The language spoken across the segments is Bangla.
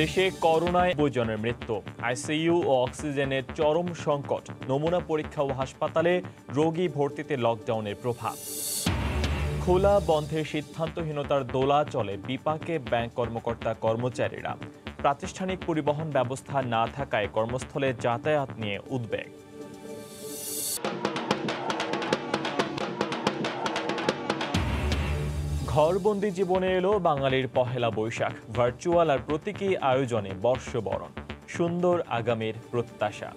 দেশে করোনায় 90 জনের মৃত্যু, আইসিইউ ও অক্সিজেনের চরম সংকট, নমুনা পরীক্ষা ও হাসপাতালে রোগী ভর্তিতে লকডাউনের প্রভাব। খোলা বন্ধের সিদ্ধান্তহীনতার দোলা চলে বিপাকে ব্যাংক কর্মকর্তা কর্মচারীরা। প্রাতিষ্ঠানিক পরিবহন ব্যবস্থা না থাকায় কর্মস্থলে যাতায়াত নিয়ে উদ্বেগ। ঘরবন্দি জীবনে এলো বাঙালির পহেলা বৈশাখ, ভার্চুয়াল আর প্রতীকী আয়োজনে বর্ষবরণ, সুন্দর আগামীর প্রত্যাশা।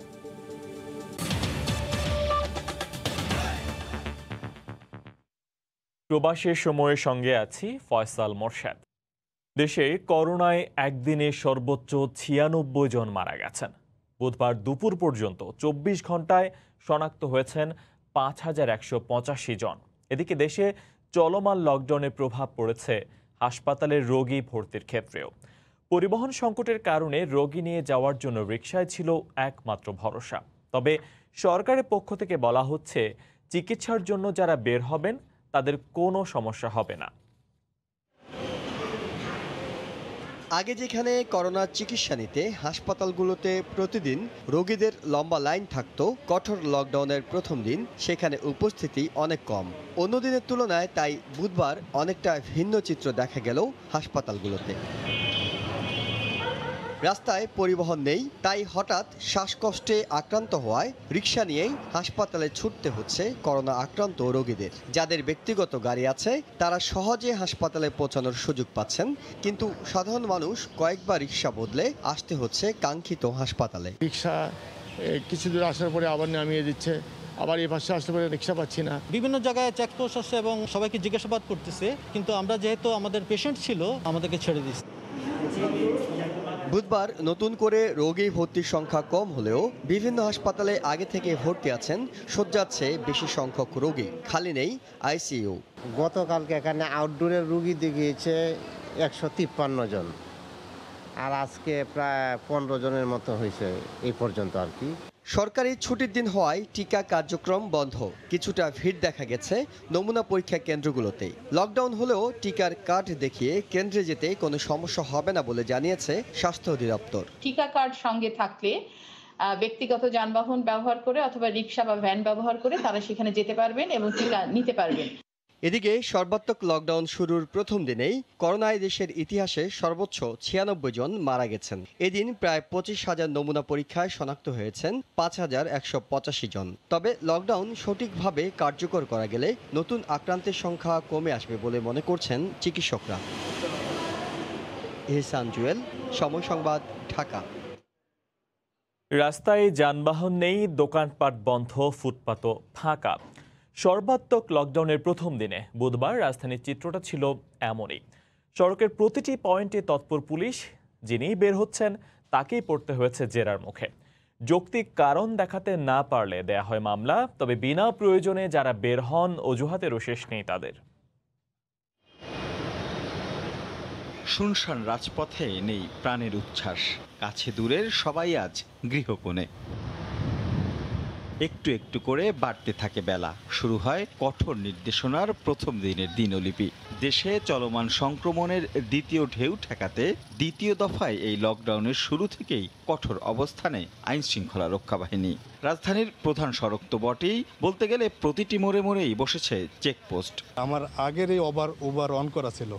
প্রবাসের সময়ের সঙ্গে আছি ফয়সাল মোরশেদ। দেশে করোনায় একদিনে সর্বোচ্চ 96 জন মারা গেছেন। বুধবার দুপুর পর্যন্ত 24 ঘন্টায় শনাক্ত হয়েছেন 5185 জন। এদিকে দেশে চলমান লকডাউনের প্রভাব পড়েছে হাসপাতালের রোগী ভর্তির ক্ষেত্রেও। পরিবহন সংকটের কারণে রোগী নিয়ে যাওয়ার জন্য রিকশায় ছিল একমাত্র ভরসা। তবে সরকারের পক্ষ থেকে বলা হচ্ছে, চিকিৎসার জন্য যারা বের হবেন তাদের কোনো সমস্যা হবে না। আগে যেখানে করোনার চিকিৎসা নিতে হাসপাতালগুলোতে প্রতিদিন রোগীদের লম্বা লাইন থাকতো, কঠোর লকডাউনের প্রথম দিন সেখানে উপস্থিতি অনেক কম। অন্য দিনের তুলনায় তাই বুধবার অনেকটা ভিন্ন চিত্র দেখা গেল হাসপাতালগুলোতে। রাস্তায় পরিবহন নেই, তাই হঠাৎ শ্বাসকষ্টে আক্রান্ত হওয়ায় রিকশা নিয়েই হাসপাতালে ছুটতে হচ্ছে করোনা আক্রান্ত রোগীদের। যাদের ব্যক্তিগত গাড়ি আছে তারা সহজে হাসপাতালে পৌঁছানোর সুযোগ পাচ্ছেন, কিন্তু সাধারণ মানুষ কয়েকবার রিকশা বদলে আসতে হচ্ছে কাঙ্ক্ষিত হাসপাতালে। রিকশা কিছু দূর আসার পরে আবার নামিয়ে দিচ্ছে, আবার এই পাশে আসতে পারে রিকশা পাচ্ছি না। বিভিন্ন জায়গায় চেকপোস্ট আসছে এবং সবাইকে জিজ্ঞাসাবাদ করতেছে, কিন্তু আমরা যেহেতু আমাদের পেশেন্ট ছিল আমাদেরকে ছেড়ে দিচ্ছে। বুধবার নতুন করে রোগী ভর্তির সংখ্যা কম হলেও বিভিন্ন হাসপাতালে আগে থেকে ভর্তি আছেন শয্যার চেয়ে বেশি সংখ্যক রোগী, খালি নেই আইসিইউ। গতকালকে এখানে আউটডোরের রোগী দেখিয়েছে 153 জন, আর আজকে প্রায় 15 জনের মতো হয়েছে এই পর্যন্ত আর কি। সরকারি ছুটির দিন হওয়ায় টিকা কার্যক্রম বন্ধ, কিছুটা ভিড় দেখা গেছে নমুনা পরীক্ষা কেন্দ্রগুলোতেই। লকডাউন হলেও টিকার কার্ড দেখিয়ে কেন্দ্রে যেতে কোনো সমস্যা হবে না বলে জানিয়েছে স্বাস্থ্য অধিদপ্তর। টিকা কার্ড সঙ্গে থাকলে ব্যক্তিগত যানবাহন ব্যবহার করে অথবা রিকশা বা ভ্যান ব্যবহার করে তারা সেখানে যেতে পারবেন এবং টিকা নিতে পারবেন। এদিকে সর্বাত্মক লকডাউন শুরুর প্রথম দিনেই করোনায় দেশের ইতিহাসে সর্বোচ্চ 96 জন মারা গেছেন। এদিন প্রায় 25,000 নমুনা পরীক্ষায় শনাক্ত হয়েছেন 5185 জন। তবে লকডাউন সঠিকভাবে কার্যকর করা গেলে নতুন আক্রান্তের সংখ্যা কমে আসবে বলে মনে করছেন চিকিৎসকরা। এহসান জুয়েল, সময় সংবাদ, ঢাকা। রাস্তায় যানবাহন নেই, দোকানপাট বন্ধ, ফুটপাতও ফাঁকা। সর্বাত্মক লকডাউনের প্রথম দিনে বুধবার রাজধানীর চিত্রটা ছিল এমনই। সড়কের প্রতিটি পয়েন্টে তৎপর পুলিশ, যিনি বের হচ্ছেন তাকেই পড়তে হয়েছে জেরার মুখে। যৌক্তিক কারণ দেখাতে না পারলে দেয়া হয় মামলা, তবে বিনা প্রয়োজনে যারা বের হন অজুহাতেরও শেষ নেই তাদের। শুনশান রাজপথে নেই প্রাণের উচ্ছ্বাস, কাছে দূরের সবাই আজ গৃহকোণে। একটু একটু করে বাড়তে থাকে বেলা, শুরু হয় কঠোর নির্দেশনার প্রথম দিনের দিনলিপি। দেশে চলমান সংক্রমণের দ্বিতীয় ঢেউ ঠেকাতে দ্বিতীয় দফায় এই লকডাউনের শুরু থেকেই কঠোর অবস্থানে আইন শৃঙ্খলা রক্ষা বাহিনী। রাজধানীর প্রধান সড়ক তো বটেই, বলতে গেলে প্রতিটি মোড়ে মোড়েই বসেছে চেকপোস্ট। আমার আগের এই ওভার অন করা ছিল,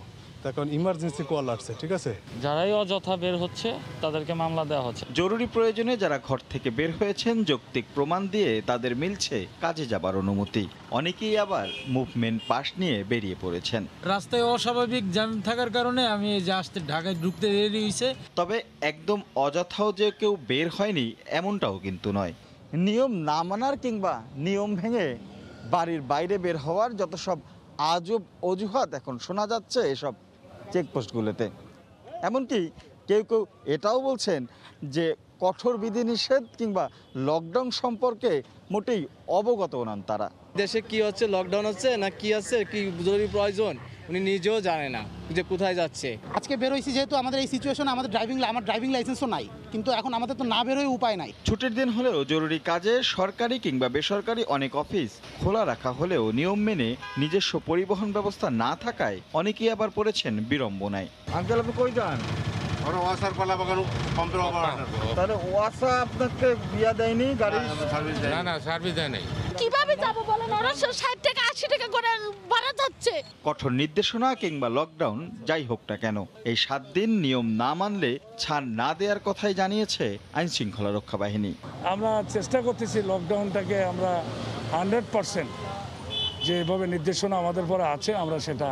এখন ইমার্জেন্সি কল আসছে, ঠিক আছে। যারাই অযথা বের হচ্ছে তাদেরকে মামলা দেওয়া হচ্ছে। জরুরি প্রয়োজনে যারা ঘর থেকে বের হয়েছেন যৌক্তিক প্রমাণ দিয়ে তাদের মিলছে কাজে যাবার অনুমতি। অনেকেই আবার মুভমেন্ট পাস নিয়ে বেরিয়ে পড়েছেন। রাস্তায় অস্বাভাবিক জ্যাম থাকার কারণে আমি আসতে ঢাকায় ঢুকতে দেরি হয়েছে। তবে একদম অযথাও যে কেউ বের হয়নি এমনটাও কিন্তু নয়। নিয়ম না মানার কিংবা নিয়ম ভেঙে বাড়ির বাইরে বের হওয়ার যত সব আজব অজুহাত এখন শোনা যাচ্ছে এসব চেকপোস্টগুলোতে। এমনকি কেউ কেউ এটাও বলছেন যে কঠোর বিধিনিষেধ কিংবা লকডাউন সম্পর্কে মোটেই অবগত নন তারা। দেশে কি হচ্ছে, লকডাউন হচ্ছে না কি আছে, কি জরুরি প্রয়োজন উনি নিজেও জানে না যে কোথায় যাচ্ছে। আজকে বের হয়েছি যেহেতু আমাদের এই সিচুয়েশন, আমার ড্রাইভিং লাইসেন্সও নাই, কিন্তু এখন আমাদের তো না বেরোয় উপায় নাই। ছুটির দিন হলেও জরুরি কাজে সরকারি কিংবা বেসরকারি অনেক অফিস খোলা রাখা হলেও নিয়ম মেনে নিজস্ব পরিবহন ব্যবস্থা না থাকায় অনেকেই আবার পড়েছেন বিড়ম্বনায়। আঙ্কেল, আপনি কই যান? তাহলে ওয়াসা আপনাকে বিয়া দেয়নি গাড়ি? না সার্ভিস দেয় নাই। কিভাবে যাব বলেন, ওরা 60 টাকা 80 টাকা করে ভাড়া যাচ্ছে। কঠোর নির্দেশনা কিংবা লকডাউন যাই হোক না কেন, এই 7 দিন নিয়ম না মানলে ছাড় না দেওয়ার কথাই জানিয়েছে আইন শৃঙ্খলা রক্ষা বাহিনী। আমরা চেষ্টা করতেছি লকডাউনটাকে আমরা 100% যেভাবে নির্দেশনা আমাদের পরে আছে আমরা সেটা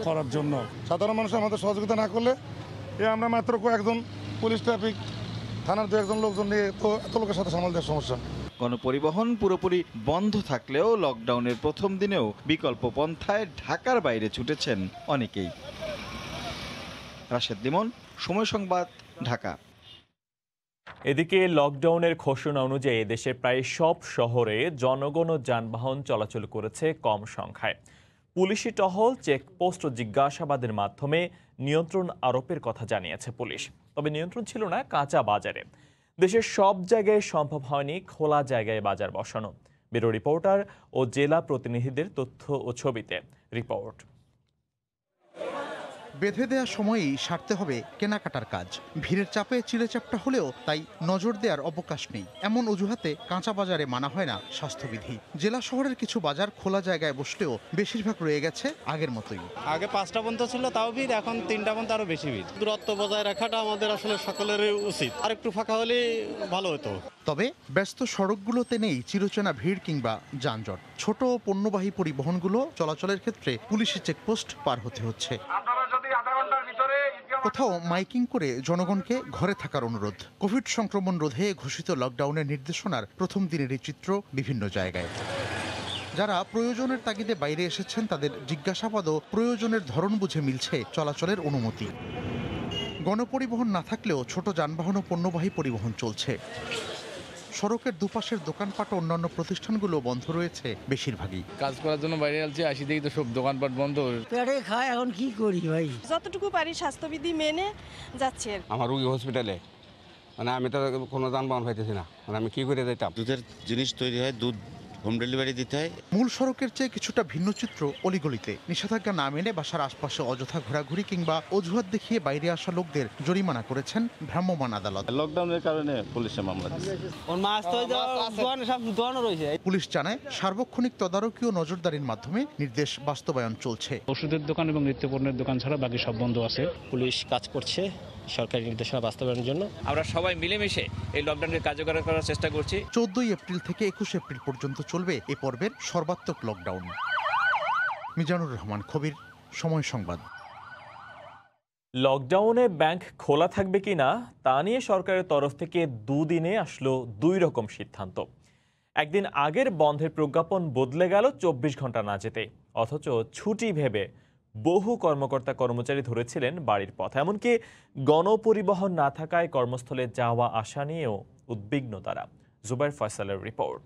করার জন্য। সাধারণ মানুষ আমাদের সহযোগিতা না করলে আমরা মাত্র কয়েকজন পুলিশ ট্রাফিক থানার 2-1জন লোকজন নিয়ে তো এত লোকের সাথে সামাল দেওয়ার সমস্যা। গণপরিবহন পুরোপুরি বন্ধ থাকলেও লকডাউনের প্রথম দিনেও বিকল্প পন্থায় ঢাকার বাইরে ছুটেছেন অনেকেই। রাশেদ লিমন, সময় সংবাদ, ঢাকা। এদিকে লকডাউনের ঘোষণা অনুযায়ী দেশের প্রায় সব শহরে জনগণ ও যানবাহন চলাচল করেছে কম সংখ্যায়। পুলিশি টহল, চেকপোস্ট ও জিজ্ঞাসাবাদের মাধ্যমে নিয়ন্ত্রণ আরোপের কথা জানিয়েছে পুলিশ। তবে নিয়ন্ত্রণ ছিল না কাঁচা বাজারে। দেশের সব জায়গায় সম্ভব হয়নি খোলা জায়গায় বাজার বসানো। ব্যুরো রিপোর্টার ও জেলা প্রতিনিধিদের তথ্য ও ছবিতে রিপোর্ট। বেঁধে দেওয়া সময়েই সারতে হবে কেনাকাটার কাজ। ভিড়ের চাপে চিড়েচাপটা হলেও তাই নজর দেওয়ার অবকাশ নেই। এমন অজুহাতে কাঁচা বাজারে মানা হয় না স্বাস্থ্যবিধি। জেলা শহরের কিছু বাজার খোলা জায়গায় বসলেও বেশিরভাগ রয়ে গেছে আগের মতোই। আগে 5টা পর্যন্ত ছিল তাও ভিড়, এখন 3টা পর্যন্ত আরো বেশি ভিড়। দূরত্ব বজায় রাখাটা আমাদের আসলে সকলেরই উচিত, আর একটু ফাঁকা হলে ভালো হতো। তবে ব্যস্ত সড়কগুলোতে নেই চিরচেনা ভিড় কিংবা যানজট। ছোট পণ্যবাহী পরিবহনগুলো চলাচলের ক্ষেত্রে পুলিশি চেকপোস্ট পার হতে হচ্ছে। কোথাও মাইকিং করে জনগণকে ঘরে থাকার অনুরোধ। কোভিড সংক্রমণ রোধে ঘোষিত লকডাউনের নির্দেশনার প্রথম দিনেরই চিত্র বিভিন্ন জায়গায়। যারা প্রয়োজনের তাগিদে বাইরে এসেছেন তাদের জিজ্ঞাসাবাদ ও প্রয়োজনের ধরন বুঝে মিলছে চলাচলের অনুমতি। গণপরিবহন না থাকলেও ছোট যানবাহন ও পণ্যবাহী পরিবহন চলছে। সড়কের দুপাশের দোকানপাট ও অন্যান্য প্রতিষ্ঠানগুলো বন্ধ রয়েছে বেশিরভাগই। কাজ করার জন্য বাইরে আসি দেখি তো সব দোকানপাট বন্ধ। পেটে খায়, এখন কি করি ভাই? যতটুকু পারি স্বাস্থ্যবিধি মেনে যাচ্ছে। আমার রোগী হসপিটালে, আমি তো কোনো যানবাহন পাইতেছি না, আমি কি করে যাইতাম। দুধের জিনিস তৈরি হয়, দুধ হোম ডেলিভারি দিতে হয়। মূল সড়কের চেয়ে কিছুটা ভিন্ন চিত্র অলিগলিতে। নিষেধাজ্ঞা না মেনে বাসার আশপাশে অযথা ঘোরাঘুরি কিংবা অজুহাত দেখিয়ে বাইরে আসা লোকদের জরিমানা করেছেন ভ্রাম্যমাণ আদালত। লকডাউনের কারণে পুলিশে মামলা দিয়েছে। পুলিশ জানায় সার্বক্ষণিক তদারকি ও নজরদারির মাধ্যমে নির্দেশ বাস্তবায়ন চলছে। ওষুধের দোকান এবং নিত্যপণ্যের দোকান ছাড়া বাকি সব বন্ধ আছে। পুলিশ কাজ করছে সরকারি নির্দেশনা বাস্তবায়নের জন্য। আমরা সবাই মিলেমিশে এই লকডাউনকে কার্যকর করার চেষ্টা করছি। 14 এপ্রিল থেকে 21 এপ্রিল পর্যন্ত চলবে এ পর্বের সর্বাত্মক লকডাউন। মিজানুর রহমান, খবির, সময় সংবাদ। লকডাউনে ব্যাংক খোলা থাকবে কিনা তা নিয়ে সরকারের তরফ থেকে দুদিনে আসলো 2 রকম সিদ্ধান্ত। একদিন আগের বন্ধের প্রজ্ঞাপন বদলে গেল 24 ঘন্টা না যেতে, অথচ ছুটি ভেবে বহু কর্মকর্তা কর্মচারী ধরেছিলেন বাড়ির পথ। এমনকি গণপরিবহন না থাকায় কর্মস্থলে যাওয়া আসা নিয়েও উদ্বিগ্ন তারা। জুবাইর ফয়সালের রিপোর্ট।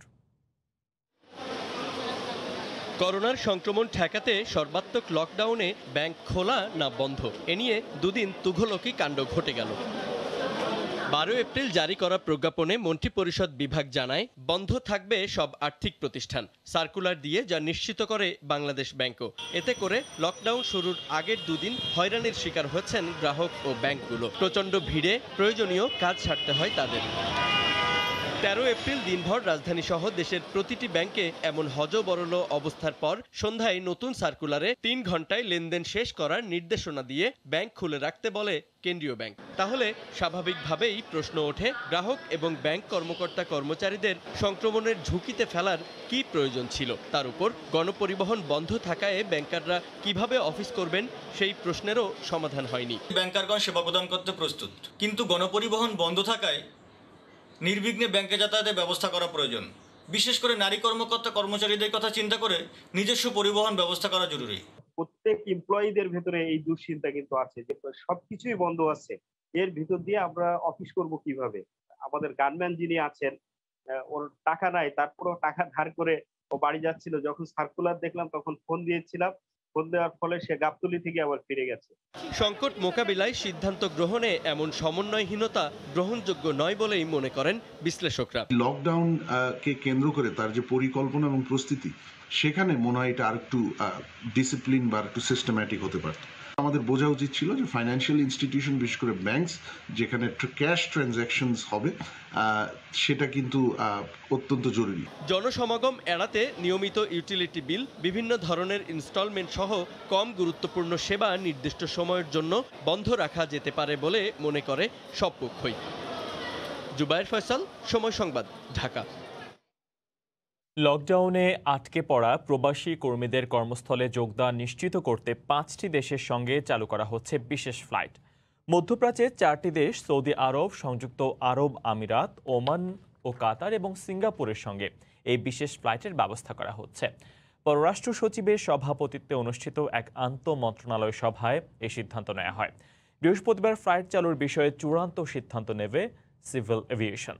করোনার সংক্রমণ ঠেকাতে সর্বাত্মক লকডাউনে ব্যাংক খোলা না বন্ধ, এ নিয়ে দুদিন তুঘলকি কাণ্ড ঘটে গেল। 12 এপ্রিল জারি করা প্রজ্ঞাপনে মন্ত্রিপরিষদ বিভাগ জানায় বন্ধ থাকবে সব আর্থিক প্রতিষ্ঠান, সার্কুলার দিয়ে যা নিশ্চিত করে বাংলাদেশ ব্যাংকও। এতে করে লকডাউন শুরুর আগের দুদিন হয়রানির শিকার হচ্ছেন গ্রাহক ও ব্যাংকগুলো। প্রচণ্ড ভিড়ে প্রয়োজনীয় কাজ ছাড়তে হয় তাদের। 13 এপ্রিল দিনভর রাজধানী সহ দেশের প্রতিটি ব্যাংকে এমন হজবরল অবস্থার পর সন্ধ্যায় নতুন সার্কুলারে 3 ঘন্টায় লেনদেন শেষ করার নির্দেশনা দিয়ে ব্যাংক খুলে রাখতে বলে কেন্দ্রীয় ব্যাংক। তাহলে স্বাভাবিকভাবেই প্রশ্ন ওঠে, গ্রাহক এবং ব্যাংক কর্মকর্তা কর্মচারীদের সংক্রমণের ঝুঁকিতে ফেলার কি প্রয়োজন ছিল? তার উপর গণপরিবহন বন্ধ থাকায় ব্যাংকাররা কিভাবে অফিস করবেন সেই প্রশ্নেরও সমাধান হয়নি। ব্যাংকারগণ সেবা প্রদান করতে প্রস্তুত, কিন্তু গণপরিবহন বন্ধ থাকায় নির্বিঘ্নে ব্যাংকে যাতায়াতের ব্যবস্থা করা প্রয়োজন। বিশেষ করে নারী কর্মকর্তা কর্মচারীদের কথা চিন্তা করে নিজস্ব পরিবহন ব্যবস্থা করা জরুরি। প্রত্যেক এমপ্লয়ীদের ভেতরে এই দুশ্চিন্তা কিন্তু আছে যে সবকিছুই বন্ধ আছে, এর ভিতর দিয়ে আমরা অফিস করব কিভাবে? আমাদের গানম্যান যিনি আছেন, ওর টাকা নাই, তারপরেও টাকা ধার করে ও বাড়ি যাচ্ছিল। যখন সার্কুলার দেখলাম তখন ফোন দিয়েছিলাম, ফোন দেওয়ার ফলে সে গাবতলী থেকে আবার ফিরে গেছে। সংকট মোকাবিলায় সিদ্ধান্ত গ্রহণে এমন সমন্বয়হীনতা গ্রহণযোগ্য নয় বলেই মনে করেন বিশ্লেষকরা। লকডাউন কে কেন্দ্র করে তার যে পরিকল্পনা এবং প্রস্তুতি, সেখানে মনে হয় এটা আরেকটু ডিসিপ্লিন বা একটু সিস্টেম্যাটিক হতে পারত। আমাদের বোঝা উচিত ছিল যে ফাইন্যান্সিয়াল ইনস্টিটিউশন, বিশেষ করে ব্যাংকস, যেখানে ক্যাশ ট্রানজ্যাকশনস হবে, সেটা কিন্তু অত্যন্ত জরুরি। জনসমাগম এড়াতে নিয়মিত ইউটিলিটি বিল, বিভিন্ন ধরনের ইনস্টলমেন্ট সহ কম গুরুত্বপূর্ণ সেবা নির্দিষ্ট সময়ের জন্য বন্ধ রাখা যেতে পারে বলে মনে করে সব পক্ষই। জুবায়ের ফয়সাল, সময় সংবাদ, ঢাকা। লকডাউনে আটকে পড়া প্রবাসী কর্মীদের কর্মস্থলে যোগদান নিশ্চিত করতে 5টি দেশের সঙ্গে চালু করা হচ্ছে বিশেষ ফ্লাইট। মধ্যপ্রাচ্যের 4টি দেশ সৌদি আরব, সংযুক্ত আরব আমিরাত, ওমান ও কাতার এবং সিঙ্গাপুরের সঙ্গে এই বিশেষ ফ্লাইটের ব্যবস্থা করা হচ্ছে। পররাষ্ট্র সচিবের সভাপতিত্বে অনুষ্ঠিত এক আন্তঃমন্ত্রণালয় সভায় এই সিদ্ধান্ত নেওয়া হয়। বৃহস্পতিবার ফ্লাইট চালুর বিষয়ে চূড়ান্ত সিদ্ধান্ত নেবে সিভিল এভিয়েশন।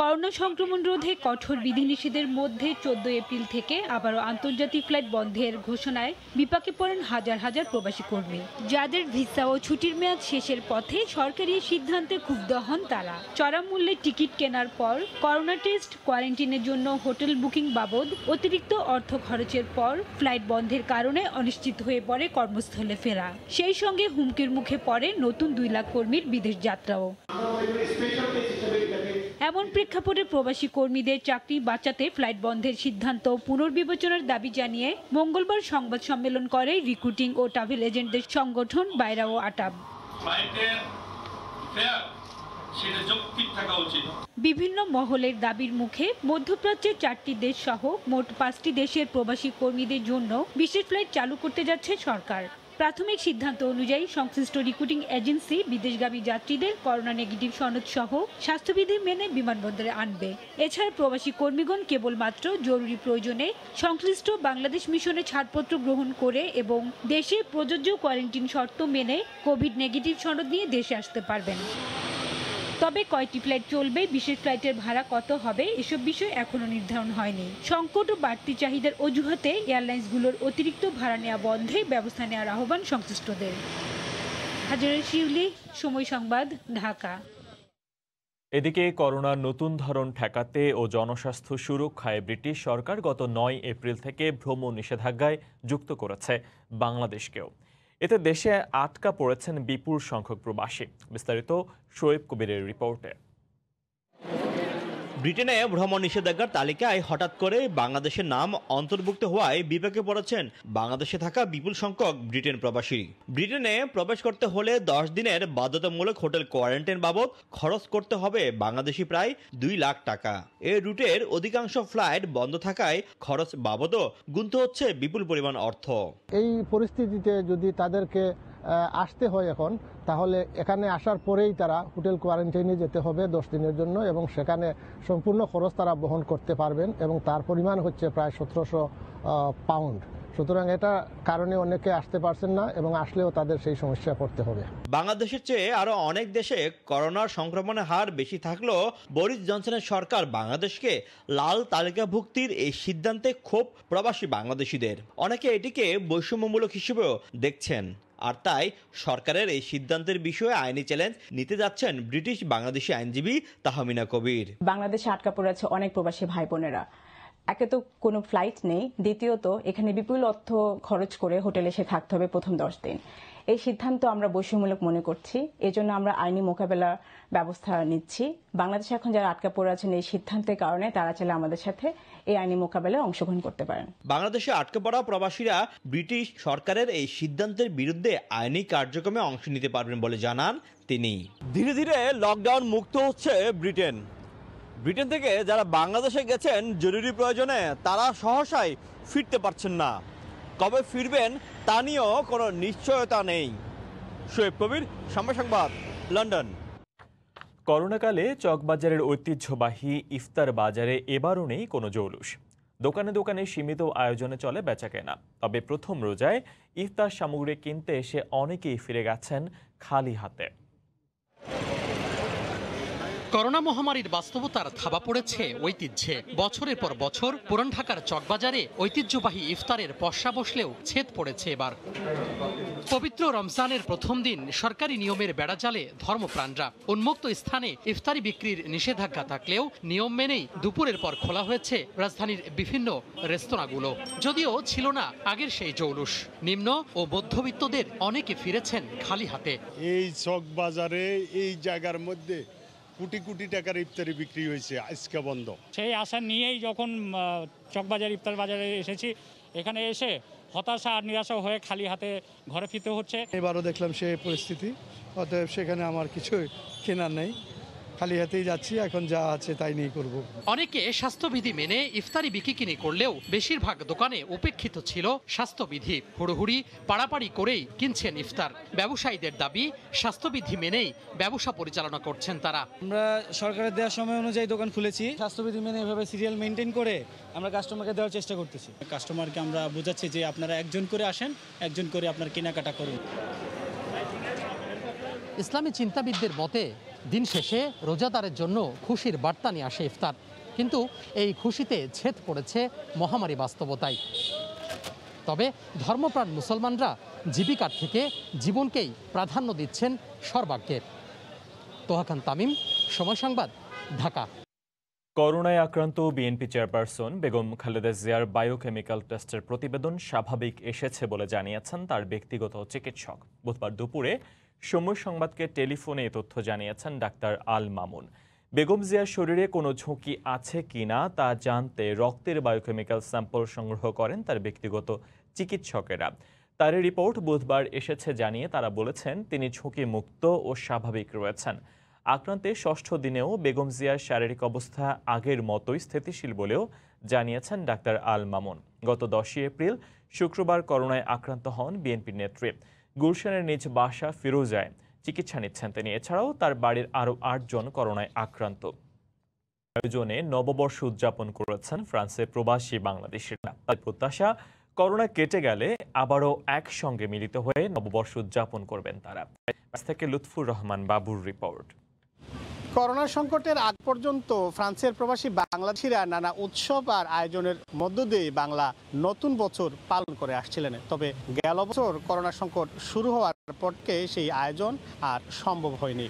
করোনা সংক্রমণ রোধে কঠোর বিধিনিষেধের মধ্যে 14 এপ্রিল থেকে আবারও আন্তর্জাতিক ফ্লাইট বন্ধের ঘোষণায় বিপাকে পড়েন হাজার হাজার প্রবাসী কর্মী। যাদের ভিসা ও ছুটির মেয়াদ শেষের পথে সরকারি সিদ্ধান্তে ক্ষুব্ধ হন তারা। চড়া মূল্যে টিকিট কেনার পর করোনা টেস্ট, কোয়ারেন্টিনের জন্য হোটেল বুকিং বাবদ অতিরিক্ত অর্থ খরচের পর ফ্লাইট বন্ধের কারণে অনিশ্চিত হয়ে পড়ে কর্মস্থলে ফেরা। সেই সঙ্গে হুমকির মুখে পড়ে নতুন 2 লাখ কর্মীর বিদেশ যাত্রাও। এমন প্রেক্ষাপটে প্রবাসী কর্মীদের চাকরি বাঁচাতে ফ্লাইট বন্ধের সিদ্ধান্ত পুনর্বিবেচনার দাবি জানিয়ে মঙ্গলবার সংবাদ সম্মেলন করে রিক্রুটিং ও ট্রাভেল এজেন্টদের সংগঠন বাইরা ও আটাব। বিভিন্ন মহলের দাবির মুখে মধ্যপ্রাচ্যের 4টি দেশ সহ মোট 5টি দেশের প্রবাসী কর্মীদের জন্য বিশেষ ফ্লাইট চালু করতে যাচ্ছে সরকার। প্রাথমিক সিদ্ধান্ত অনুযায়ী সংশ্লিষ্ট রিক্রুটিং এজেন্সি বিদেশগামী যাত্রীদের করোনা নেগেটিভ সনদ সহ স্বাস্থ্যবিধি মেনে বিমানবন্দরে আনবে। এছাড়া প্রবাসী কর্মীগণ কেবলমাত্র জরুরি প্রয়োজনে সংশ্লিষ্ট বাংলাদেশ মিশনে ছাড়পত্র গ্রহণ করে এবং দেশে প্রযোজ্য কোয়ারেন্টিন শর্ত মেনে কোভিড নেগেটিভ সনদ নিয়ে দেশে আসতে পারবেন। তবে কয়টি ফ্লাইট চলবে, বিশেষ ফ্লাইটের ভাড়া কত হবে, এসব বিষয় এখনো নির্ধারণ হয়নি। সংকট ও বাড়তি চাহিদার অজুহাতে এয়ারলাইন্সগুলোর অতিরিক্ত ভাড়া নেওয়া বন্ধে ব্যবস্থা নেওয়ার আহ্বান সংশ্লিষ্টদের। হাজারের শিউলি, সময় সংবাদ, ঢাকা। এদিকে করোনার নতুন ধরন ঠেকাতে ও জনস্বাস্থ্য সুরক্ষায় ব্রিটিশ সরকার গত 9 এপ্রিল থেকে ভ্রমণ নিষেধাজ্ঞায় যুক্ত করেছে বাংলাদেশকেও। এতে দেশে আটকা পড়েছেন বিপুল সংখ্যক প্রবাসী। বিস্তারিত শোয়েব কবিরের রিপোর্টে। ব্রিটেনে ভ্রমণ নিষেধাজ্ঞার তালিকায় হঠাৎ করে বাংলাদেশের নাম অন্তর্ভুক্ত হওয়ায় বিপাকে পড়েছেন বাংলাদেশে থাকা বিপুল সংখ্যক ব্রিটেন প্রবাসী। ব্রিটেনে প্রবেশ করতে হলে 10 দিনের বাধ্যতামূলক হোটেল কোয়ারেন্টাইন বাবদ খরচ করতে হবে বাংলাদেশি প্রায় 2 লাখ টাকা। এই রুটের অধিকাংশ ফ্লাইট বন্ধ থাকায় খরচ বাবদও গুনতে হচ্ছে বিপুল পরিমাণ অর্থ। এই পরিস্থিতিতে যদি তাদেরকে আসতে হয় এখন, তাহলে এখানে আসার পরেই তারা হোটেল কোয়ারেন্টাইনে যেতে হবে 10 দিনের জন্য এবং সেখানে সম্পূর্ণ খরচ তারা বহন করতে পারবেন এবং তার পরিমাণ হচ্ছে প্রায় 1700 পাউন্ড। সুতরাং এটা কারণে অনেকে আসতে পারছেন না এবং আসলেও তাদের সেই সমস্যায় পড়তে হবে। বাংলাদেশের চেয়ে আরো অনেক দেশে করোনার সংক্রমণের হার বেশি থাকলেও বরিস জনসনের সরকার বাংলাদেশকে লাল তালিকাভুক্তির এই সিদ্ধান্তে ক্ষোভ প্রবাসী বাংলাদেশিদের। অনেকে এটিকে বৈষম্যমূলক হিসেবেও দেখছেন। আর তাই সরকারের এই সিদ্ধান্তের বিষয়ে আইনি চ্যালেঞ্জ নিতে যাচ্ছেন ব্রিটিশ বাংলাদেশি আইনজীবী তাহমিনা কবির। বাংলাদেশে আটকা পড়ে আছে অনেক প্রবাসী ভাই বোনেরা। একে তো কোনো ফ্লাইট নেই, দ্বিতীয়ত এখানে বিপুল অর্থ খরচ করে হোটেলে এসে থাকতে হবে প্রথম 10 দিন। এই সিদ্ধান্ত আমরা বৈষম্যমূলক মনে করছি, এজন্য আমরা আইনি মোকাবেলা ব্যবস্থা নিচ্ছি। বাংলাদেশে এখন যারা আটকা পড়ে আছেন এই সিদ্ধান্তের কারণে তারা চাইলে আমাদের সাথে এই আইনি মোকাবেলায় অংশগ্রহণ করতে পারেন। বাংলাদেশে আটকে পড়া প্রবাসীরা ব্রিটিশ সরকারের এই সিদ্ধান্তের বিরুদ্ধে আইনি কার্যক্রমে অংশ নিতে পারবেন বলে জানান তিনি। ধীরে ধীরে লকডাউন মুক্ত হচ্ছে ব্রিটেন। ব্রিটেন থেকে যারা বাংলাদেশে গেছেন জরুরি প্রয়োজনে তারা সহসাই ফিরতে পারছেন না। কবে ফিরবেন তা নিয়েও কোনো নিশ্চয়তা নেই। শোয়েব কবির, সময় সংবাদ, লন্ডন। করোনাকালে চকবাজারের ঐতিহ্যবাহী ইফতার বাজারে এবারও নেই কোনো জৌলুস। দোকানে দোকানে সীমিত আয়োজনে চলে বেচাকেনা। তবে প্রথম রোজায় ইফতার সামগ্রী কিনতে এসে অনেকেই ফিরে গেছেন খালি হাতে। করোনা মহামারীর বাস্তবতার থাবা পড়েছে ঐতিহ্যে। বছরের পর বছর পুরান ঢাকার চকবাজারে ঐতিহ্যবাহী ইফতারের পসরা বসলেও ছেদ পড়েছে এবার। পবিত্র রমজানের প্রথম দিন সরকারি নিয়মের বেড়াজালে ধর্মপ্রাণরা। উন্মুক্ত স্থানে ইফতারি বিক্রির নিষেধাজ্ঞা থাকলেও নিয়ম মেনেই দুপুরের পর খোলা হয়েছে রাজধানীর বিভিন্ন রেস্তোরাঁগুলো। যদিও ছিল না আগের সেই জৌলুস। নিম্ন ও মধ্যবিত্তদের অনেকে ফিরেছেন খালি হাতে। এই চকবাজারে এই জায়গার মধ্যে কোটি কোটি টাকার ইফতারি বিক্রি হয়েছে, আজকে বন্ধ। সেই আশা নিয়েই যখন চকবাজার ইফতার বাজারে এসেছি, এখানে এসে হতাশা আর নিরাশা হয়ে খালি হাতে ঘরে ফিরতে হচ্ছে। এবারও দেখলাম সেই পরিস্থিতি, অতএব সেখানে আমার কিছু কেনার নেই, খালি হাতেই যাচ্ছি। এখন যা আছে তাই নিয়ে করব। অনেকে স্বাস্থ্যবিধি মেনে ইফতারি বিক্রি করলেও বেশিরভাগ দোকানে উপেক্ষিত ছিল স্বাস্থ্যবিধি। হুড়োহুড়ি পাড়াপাড়ি করেই কিনছেন ইফতার। ব্যবসায়ীদের দাবি, স্বাস্থ্যবিধি মেনেই ব্যবসা পরিচালনা করছেন তারা। আমরা সরকারের দেওয়ার সময় অনুযায়ী দোকান খুলেছি, স্বাস্থ্যবিধি মেনে এভাবে সিরিয়াল মেনটেন করে আমরা কাস্টমারকে দেওয়ার চেষ্টা করতেছি। কাস্টমারকে আমরা বোঝাচ্ছি যে আপনারা একজন করে আসেন, একজন করে আপনার কেনাকাটা করুন। ইসলামী চিন্তাবিদদের মতে দিন শেষে রোজাদারের জন্য খুশির বার্তা নিয়ে আসে ইফতার, কিন্তু এই খুশিতে ছেদ পড়েছে মহামারী বাস্তবতায়। তবে ধর্মপ্রাণ মুসলমানরা জীবিকার থেকে জীবনকেই প্রাধান্য দিচ্ছেন সর্বাগ্যে। তোহা খান তামিম, সময় সংবাদ, ঢাকা। করোনায় আক্রান্ত বিএনপি চেয়ারপারসন বেগম খালেদা জিয়ার বায়োকেমিক্যাল টেস্টের প্রতিবেদন স্বাভাবিক এসেছে বলে জানিয়েছেন তার ব্যক্তিগত চিকিৎসক। বুধবার দুপুরে সময় সংবাদকে টেলিফোনে এ তথ্য জানিয়েছেন ডাক্তার আল মামুন। বেগম জিয়ার শরীরে কোনো ঝুঁকি আছে কিনা তা জানতে রক্তের বায়োকেমিক্যাল স্যাম্পল সংগ্রহ করেন তার ব্যক্তিগত চিকিৎসকেরা। তার রিপোর্ট বুধবার এসেছে জানিয়ে তারা বলেছেন তিনি ঝুঁকি মুক্ত ও স্বাভাবিক রয়েছেন। আক্রান্তের ষষ্ঠ দিনেও বেগম জিয়ার শারীরিক অবস্থা আগের মতোই স্থিতিশীল বলেও জানিয়েছেন ডাক্তার আল মামুন। গত 10 এপ্রিল শুক্রবার করোনায় আক্রান্ত হন বিএনপির নেত্রী। গুলশানের নিজ বাসা ফিরোজায় চিকিৎসা নিচ্ছেন তিনি। এছাড়াও তার বাড়ির আরও 8 জন করোনায় আক্রান্ত। আয়োজনে নববর্ষ উদযাপন করেছেন ফ্রান্সের প্রবাসী বাংলাদেশিরা। তার প্রত্যাশা, করোনা কেটে গেলে আবারও একসঙ্গে মিলিত হয়ে নববর্ষ উদযাপন করবেন তারা। থেকে লুৎফুর রহমান বাবুর রিপোর্ট। করোনা সংকটের আগ পর্যন্ত ফ্রান্সের প্রবাসী বাংলাদেশিরা নানা উৎসব আর আয়োজনের মধ্য দিয়ে বাংলা নতুন বছর পালন করে আসছিলেন। তবে গেল বছর করোনা সংকট শুরু হওয়ার পর থেকে সেই আয়োজন আর সম্ভব হয়নি।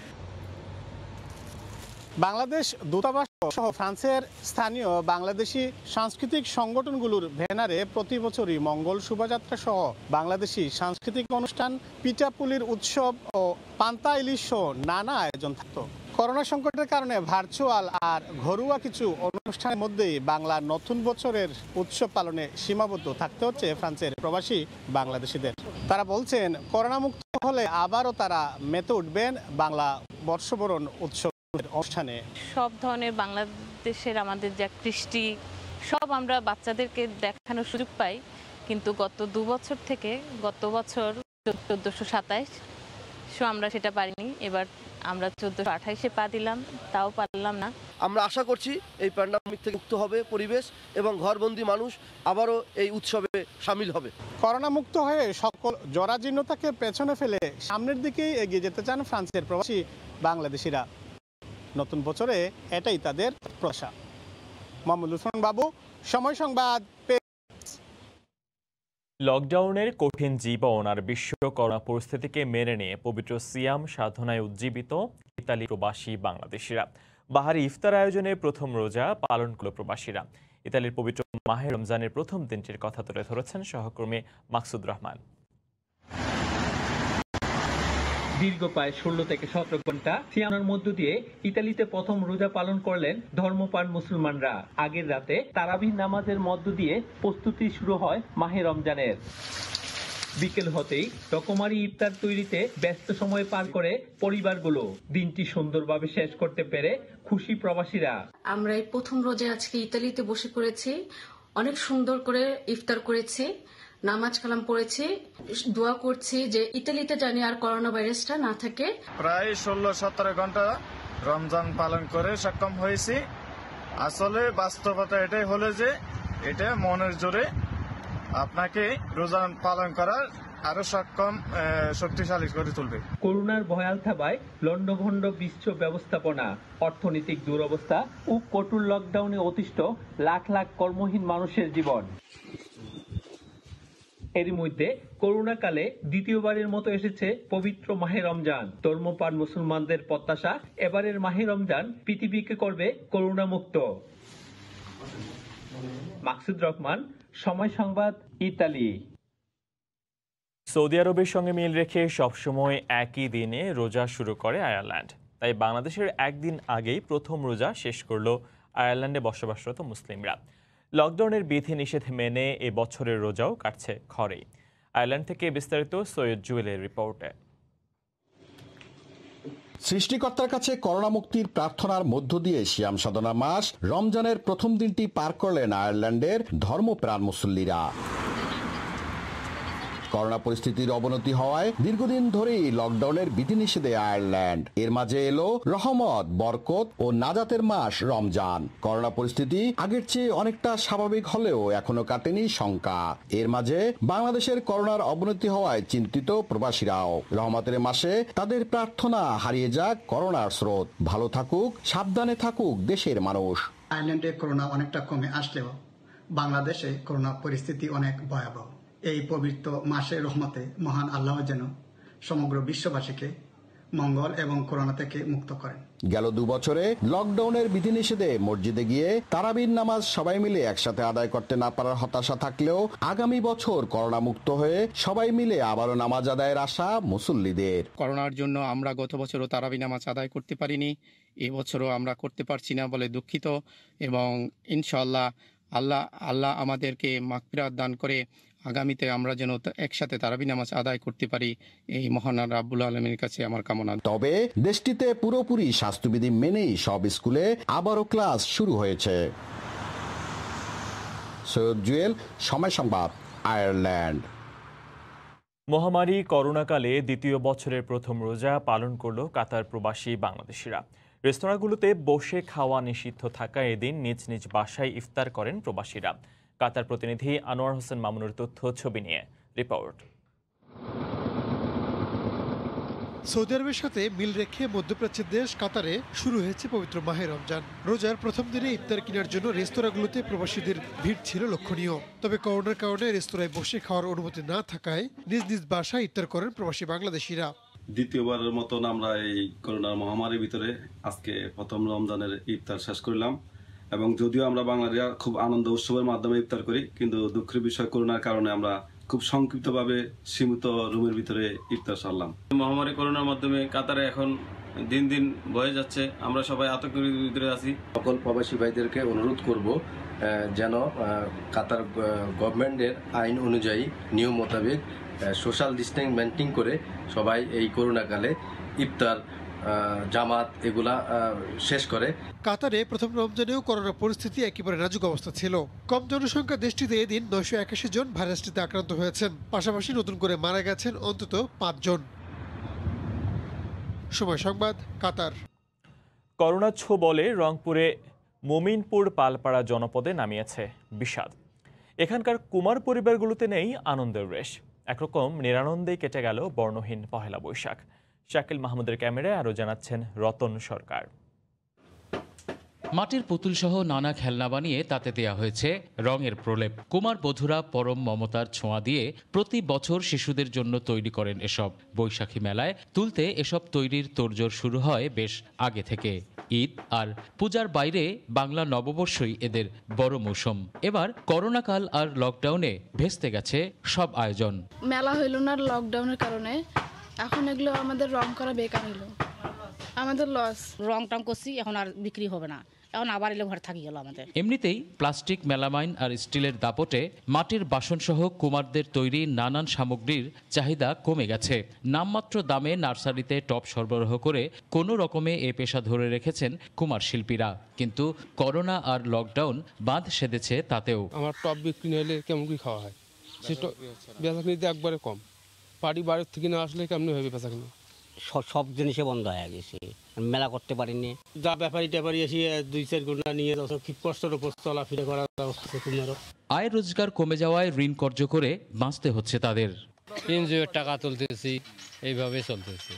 বাংলাদেশ দূতাবাস সহ ফ্রান্সের স্থানীয় বাংলাদেশি সাংস্কৃতিক সংগঠনগুলোর ব্যানারে প্রতি বছরই মঙ্গল শোভাযাত্রা সহ বাংলাদেশি সাংস্কৃতিক অনুষ্ঠান, পিঠাপুলির উৎসব ও পান্তা ইলিশ সহ নানা আয়োজন থাকত। করোনা সংকটের কারণে ভার্চুয়াল আর ঘরোয়া কিছু অনুষ্ঠানের মধ্যেই বাংলা নতুন বছরের উৎসব পালনে সীমাবদ্ধ থাকতে হচ্ছে ফ্রান্সের প্রবাসী বাংলাদেশিদের। তারা বলছেন করোনা মুক্ত হলে আবারও তারা মেতে উঠবেন বাংলা বর্ষবরণ উৎসব অনুষ্ঠানে। সব ধরনের বাংলাদেশের আমাদের যা কৃষ্টি সব আমরা বাচ্চাদেরকে দেখানোর সুযোগ পাই, কিন্তু গত 2 বছর থেকে গত বছর 1427 আমরা সেটা পারিনি। এবার আমরা 1428-এ পা দিলাম, তাও পারলাম না। আমরা আশা করছি এই প্যান্ডামিক থেকে মুক্ত হবে পরিবেশ এবং ঘরবন্দি মানুষ আবারও এই উৎসবে সামিল হবে। করোনা মুক্ত হয়ে সকল জরাজীর্ণতাকে পেছনে ফেলে সামনের দিকেই এগিয়ে যেতে চান ফ্রান্সের প্রবাসী বাংলাদেশিরা। নতুন বছরে এটাই তাদের প্রত্যাশা। মোহাম্মদ লুৎফুর বাবু, সময় সংবাদ। লকডাউনের কঠিন জীবন আর বিশ্ব করোনা পরিস্থিতিকে মেনে নিয়ে পবিত্র সিয়াম সাধনায় উজ্জীবিত ইতালি প্রবাসী বাংলাদেশিরা। বাহারি ইফতার আয়োজনে প্রথম রোজা পালন করল প্রবাসীরা। ইতালির পবিত্র মাহে রমজানের প্রথম দিনটির কথা তুলে ধরেছেন সহকর্মী মাকসুদ রহমান। দীর্ঘ প্রায় 16 থেকে 17 ঘন্টা সিয়ামের মধ্য দিয়ে ইতালিতে প্রথম রোজা পালন করলেন ধর্মপ্রাণ মুসলমানরা। আগের রাতে তারাবিহ নামাজের মধ্য দিয়ে প্রস্তুতি শুরু হয় মাহে রমজানের। বিকেল হতেই রকমারি ইফতার তৈরিতে ব্যস্ত সময় পার করে পরিবারগুলো। দিনটি সুন্দরভাবে শেষ করতে পেরে খুশি প্রবাসীরা। আমরা এই প্রথম রোজা আজকে ইতালিতে বসে পড়েছি, অনেক সুন্দর করে ইফতার করেছি, নামাজ কালাম পড়েছি, দোয়া করছি যে ইতালিতে জানি আর করোনা ভাইরাসটা না থাকে। প্রায় 16-17 ঘন্টা রমজান পালন করে সক্ষম হয়েছি। আসলে বাস্তবতা এটাই হলো যে এটা মনের জোরে আপনাকে রোজা পালন করার আরো সক্ষম শক্তিশালী করে তুলবে। করোনার ভয়াল থাবায় লন্ডভন্ড বিশ্ব ব্যবস্থাপনা, অর্থনৈতিক দুরবস্থা ও কঠোর লকডাউনে অতিষ্ঠ লাখ লাখ কর্মহীন মানুষের জীবন। এরই মধ্যে করোনাকালে দ্বিতীয়বারের মতো এসেছে পবিত্র মাহে রমজান। ধর্মপ্রাণ মুসলমানদের প্রত্যাশা, এবারের মাহে রমজান পৃথিবীকে করবে করোনা মুক্ত। মাকসুদ রহমান, সময় সংবাদ, ইতালি। সৌদি আরবের সঙ্গে মিল রেখে সবসময় একই দিনে রোজা শুরু করে আয়ারল্যান্ড। তাই বাংলাদেশের একদিন আগেই প্রথম রোজা শেষ করল আয়ারল্যান্ডে বসবাসরত মুসলিমরা। লকডাউনের বিধিনিষেধ মেনে এ বছরের রোজাও কাটছে ঘরেই। আয়ারল্যান্ড থেকে বিস্তারিত সৈয়দ জুয়েলের রিপোর্টে। সৃষ্টিকর্তার কাছে করোনা মুক্তির প্রার্থনার মধ্য দিয়ে সিয়াম সাধনা মাস রমজানের প্রথম দিনটি পার করলেন আয়ারল্যান্ডের ধর্মপ্রাণ মুসল্লিরা। করোনা পরিস্থিতির অবনতি হওয়ায় দীর্ঘদিন ধরেই লকডাউনের বিধিনিষেধে আয়ারল্যান্ড। এর মাঝে এলো রহমত, বরকত ও নাজাতের মাস রমজান। করোনা পরিস্থিতি আগের চেয়ে অনেকটা স্বাভাবিক হলেও এখনো কাটেনি শঙ্কা। এর মাঝে বাংলাদেশের করোনার অবনতি হওয়ায় চিন্তিত প্রবাসীরাও। রহমতের মাসে তাদের প্রার্থনা হারিয়ে যাক করোনার স্রোত। ভালো থাকুক, সাবধানে থাকুক দেশের মানুষ। আয়ারল্যান্ডে করোনা অনেকটা কমে আসলেও বাংলাদেশে করোনা পরিস্থিতি অনেক ভয়াবহ। এই পবিত্র মাসে রহমতে মহান আল্লাহ যেন সমগ্র বিশ্ববাসীকে মঙ্গল এবং করোনা থেকে মুক্ত করেন। গেল 2 বছরে লকডাউনের বিধিনিষেধে মসজিদে গিয়ে তারাবির নামাজ সবাই মিলে একসাথে আদায় করতে না পারার হতাশা থাকলেও আগামী বছর করোনা মুক্ত হয়ে সবাই মিলে আবারও নামাজ আদায়ের আশা মুসল্লিদের। করোনার জন্য আমরা গত বছরও তারাবি নামাজ আদায় করতে পারিনি, এবছরও আমরা করতে পারছি না বলে দুঃখিত এবং ইনশাআল্লাহ আল্লাহ আমাদেরকে মাগফিরাত দান করে আগামীতে আমরা যেন একসাথে তারাবি নামাজ আদায় করতে পারি, এই মহান রাব্বুল আলামিনের কাছে আমার কামনা। তবে দেশটিতে পুরোপুরি স্বাস্থ্যবিধি মেনেই সব স্কুলে আবারও ক্লাস শুরু হয়েছে। সৈয়দ জুয়েল, সময় সংবাদ, আয়ারল্যান্ড। মহামারী করোনাকালে দ্বিতীয় বছরের প্রথম রোজা পালন করল কাতার প্রবাসী বাংলাদেশিরা। রেস্তোরাঁগুলোতে বসে খাওয়া নিষিদ্ধ থাকা এদিন নিজ নিজ বাসায় ইফতার করেন প্রবাসীরা। কাতার প্রতিনিধি আনোয়ার হোসেন মামুনের তথ্য ছবি নিয়ে রিপোর্ট। সৌদি আরবের সাথে মিল রেখে মধ্যপ্রাচ্যের দেশ কাতারে শুরু হয়েছে পবিত্র মাহে রমজান। রোজার প্রথম দিনে ইফতার কেনার জন্য রেস্তোরাঁগুলোতে প্রবাসীদের ভিড় ছিল লক্ষণীয়। তবে করোনার কারণে রেস্তোরাঁয় বসে খাওয়ার অনুমতি না থাকায় নিজ নিজ বাসায় ইফতার করেন প্রবাসী বাংলাদেশিরা। দ্বিতীয়বারের মতন আমরা এই করোনার মহামারীর ভিতরে আজকে প্রথম রমজানের ইফতার শেষ করলাম এবং যদিও আমরা বাঙালিরা খুব আনন্দ উৎসবের মাধ্যমে ইফতার করি, কিন্তু দুঃখের বিষয় করোনার কারণে আমরা খুব সংক্ষিপ্তভাবে সীমিত রুমের ভিতরে ইফতার সারলাম। মহামারী করোনার মাধ্যমে কাতারে এখন দিন দিন বয়ে যাচ্ছে, আমরা সবাই আতঙ্কের ভিতরে আছি। সকল প্রবাসী ভাইদেরকে অনুরোধ করব যেন কাতার গভর্নমেন্টের আইন অনুযায়ী নিয়ম মোতাবেক সোশ্যাল ডিস্টেন্স মেনটেন করে সবাই এই করোনাকালে ইফতার, জামাত এগুলা শেষ করে। কাতারে প্রথম রমজানেও করোনা পরিস্থিতি একেবারে নাজুক অবস্থা ছিল। কম জনসংখ্যা দেশটিতে এদিন 981 জন ভাইরাসটিতে আক্রান্ত হয়েছেন। পাশাপাশি নতুন করে মারা গেছেন অন্তত 5 জন। সময় সংবাদ, কাতার। করোনা ছোবলে রংপুরে মোমিনপুর পালপাড়া জনপদে নামিয়েছে বিষাদ। এখানকার কুমার পরিবারগুলোতে নেই আনন্দের রেশ। একরকম নিরানন্দেই কেটে গেল বর্ণহীন পহেলা বৈশাখ। শাকিল মাহমুদের ক্যামেরায় আরও জানাচ্ছেন রতন সরকার। মাটির পুতুল সহ নানা খেলনা বানিয়ে তাতে দেয়া হয়েছে রঙের প্রলেপ। কুমার বধূরা পরম মমতার ছোঁয়া দিয়ে প্রতি বছর শিশুদের জন্য তৈরি করেন এসব। বৈশাখী মেলায় তুলতে এসব তৈরির তোড়জোড় শুরু হয় বেশ আগে থেকে। ঈদ আর পূজার বাইরে বাংলা নববর্ষই এদের বড় মৌসুম। এবার করোনাকাল আর লকডাউনে ভেস্তে গেছে সব আয়োজন। মেলা হইল না লকডাউনের কারণে, এখন এগুলো আমাদের রং করা বেকার হইল, আমাদের লস। রং টং করছি, এখন আর বিক্রি হবে না, এখন আবার এলে ঘরে থাকি গেল আমাদের। এমনিতেই প্লাস্টিক, মেলামাইন আর স্টিলের দাপটে মাটির বাসনসহ কুমারদের তৈরি নানান সামগ্রীর চাহিদা কমে গেছে। নামমাত্র দামে নার্সারিতে টব সরবরাহ করে কোনো রকমে এ পেশা ধরে রেখেছেন কুমার শিল্পীরা। কিন্তু করোনা আর লকডাউন বাঁধ সেধেছে তাতেও। আমার টব বিক্রি হলে কেমন কি খাওয়া হয়, বেচাকিনিতে একবারে কম। পার্টি বাড়ির থেকে না আসলে কেমন হবে বেচাকিনি? সব জিনিসে বন্ধ হয়ে গেছে, মেলা করতে পারিনি। যা ব্যাপারী ট্যাপারি এসে 2-4 ঘন্টা নিয়ে কষ্টর উপর চলাফেরা করার আয় রোজগার কমে যাওয়ায় ঋণ কর্য করে বাঁচতে হচ্ছে তাদের। এনজিওর টাকা তুলতেছি, এইভাবে চলতেছি।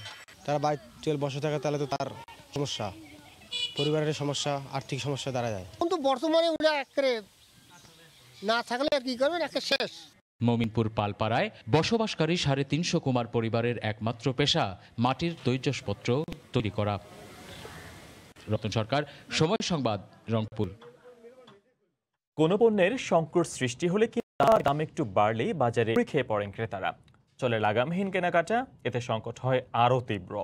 তারা বাইরে চল বসে থাকে তাহলে তো তার সমস্যা, পরিবারের সমস্যা, আর্থিক সমস্যা দাঁড়া যায়। কিন্তু বর্তমানে ওরা একেবারে না থাকলে আর কি করবেন, একে শেষ। মমিনপুর পালপাড়ায় বসবাসকারী 350 কুমার পরিবারের একমাত্র পেশা মাটির তৈজসপত্র তৈরি করা। রতন সরকার, সময় সংবাদ, রংপুর। কোনো পণ্যের সংকট সৃষ্টি হলে কি দাম একটু বাড়লেই বাজারে খেয়ে পড়েন ক্রেতারা। চলে লাগামহীন কেনাকাটা, এতে সংকট হয় আরও তীব্র।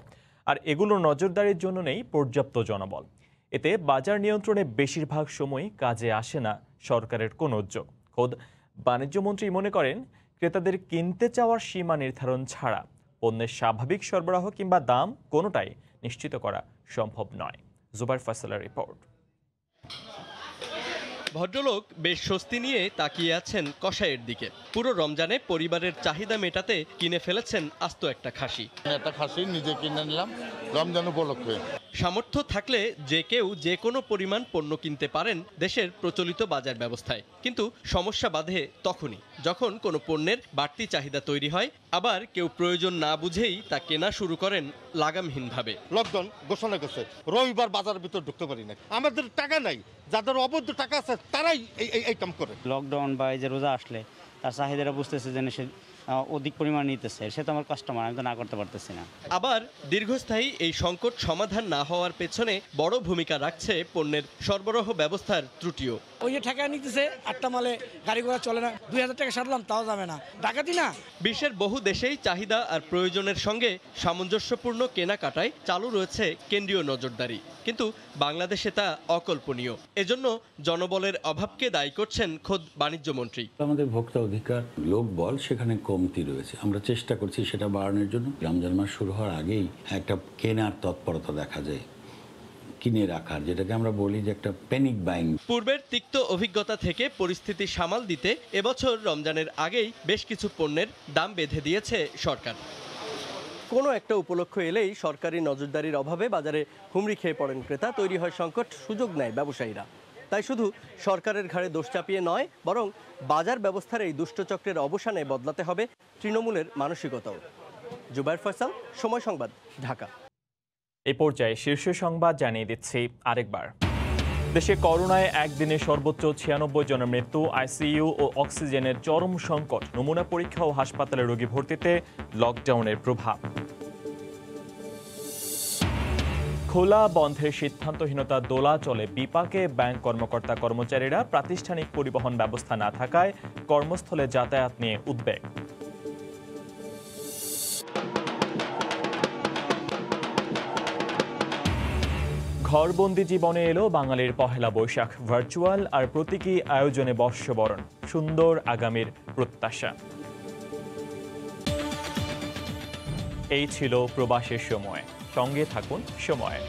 আর এগুলোর নজরদারির জন্য নেই পর্যাপ্ত জনবল। এতে বাজার নিয়ন্ত্রণে বেশিরভাগ সময় কাজে আসে না সরকারের কোনো উদ্যোগ। খোদ বাণিজ্যমন্ত্রী মনে করেন, ক্রেতাদের কিনতে চাওয়ার সীমা নির্ধারণ ছাড়া পণ্যের স্বাভাবিক সরবরাহ কিংবা দাম কোনোটাই নিশ্চিত করা সম্ভব নয়। জুবাইর ফয়সালের রিপোর্ট। ভদ্রলোক বেশ স্বস্তি নিয়ে তাকিয়ে আছেন কষাইয়ের দিকে। পুরো রমজানে পরিবারের চাহিদা মেটাতে কিনে ফেলেছেন আস্ত একটা খাসি। একটা খাসি নিজে কিনে নিলাম রমজান উপলক্ষে। সামর্থ্য থাকলে যে কেউ যে কোনো পরিমাণ পণ্য কিনতে পারেন দেশের প্রচলিত বাজার ব্যবস্থায়। কিন্তু সমস্যা বাধে তখনই যখন কোনো পণ্যের বাড়তি চাহিদা তৈরি হয়, আবার কেউ প্রয়োজন না বুঝেই তা কেনা শুরু করেন লাগামহীনভাবে। লকডাউন ঘোষণা করছে, রবিবার বাজারের ভিতর ঢুকতে পারি না। আমাদের টাকা নাই, যাদের অবৈধ টাকা আছে তারাই এই কাম করে। লকডাউন বা এই যে রোজা আসলে তার চাহিদাটা বুঝতেছে যে সে অধিক পরিমাণ নিতেছে, সে তো আমার কাস্টমার, আমি তো না করতে পারতেছি না। আবার দীর্ঘস্থায়ী এই সংকট সমাধান না হওয়ার পেছনে বড় ভূমিকা রাখছে পণ্যের সরবরাহ ব্যবস্থার ত্রুটিও। ওই যে টাকা নিতেছে, একটা মালে গাড়ি ঘোড়া চলে না, 2000 টাকা সারলাম তাও যাবে না, ডাকাতি না। বিশ্বের বহু দেশেই চাহিদা আর প্রয়োজনের সঙ্গে সামঞ্জস্যপূর্ণ কেনাকাটায় চালু রয়েছে কেন্দ্রীয় নজরদারি, কিন্তু বাংলাদেশে তা অকল্পনীয়। এজন্য জনবলের অভাবকে দায়ী করছেন খোদ বাণিজ্যমন্ত্রী। আমাদের ভোক্তা অধিকার লোকবল সেখানে কমতি রয়েছে, আমরা চেষ্টা করছি সেটা বাড়ানোর জন্য। রমজান মাস শুরু হওয়ার আগেই একটা কেনার তৎপরতা দেখা যায়, কিনে রাখার, যেটাকে আমরা বলি যে একটা প্যানিক বাইং। পূর্বের তিক্ত অভিজ্ঞতা থেকে পরিস্থিতি সামাল দিতে এবছর রমজানের আগেই বেশ কিছু পণ্যের দাম বেঁধে দিয়েছে সরকার। কোনো একটা উপলক্ষ এলেই সরকারি নজরদারির অভাবে বাজারে হুমড়ি খেয়ে পড়েন ক্রেতা, তৈরি হয় সংকট, সুযোগ নেয় ব্যবসায়ীরা। তাই শুধু সরকারের ঘাড়ে দোষ চাপিয়ে নয়, বরং বাজার ব্যবস্থার এই দুষ্টচক্রের অবসানে বদলাতে হবে তৃণমূলের মানসিকতাও। জুবাইর ফয়সাল, সময় সংবাদ, ঢাকা। এই পর্যায়ে শীর্ষ সংবাদ জানিয়ে দিচ্ছি আরেকবার। দেশে করোনায় একদিনে সর্বোচ্চ 96 জনের মৃত্যু, আইসিইউ ও অক্সিজেনের চরম সংকট, নমুনা পরীক্ষা ও হাসপাতালে রোগী ভর্তিতে লকডাউনের প্রভাব। খোলা বন্ধের সিদ্ধান্তহীনতা দোলা চলে বিপাকে ব্যাংক কর্মকর্তা কর্মচারীরা। প্রাতিষ্ঠানিক পরিবহন ব্যবস্থা না থাকায় কর্মস্থলে যাতায়াত নিয়ে উদ্বেগ। ঘরবন্দি জীবনে এলো বাঙালির পহেলা বৈশাখ, ভার্চুয়াল আর প্রতীকী আয়োজনে বর্ষবরণ, সুন্দর আগামীর প্রত্যাশা। এই ছিল প্রবাসের সময়, সঙ্গে থাকুন সময়।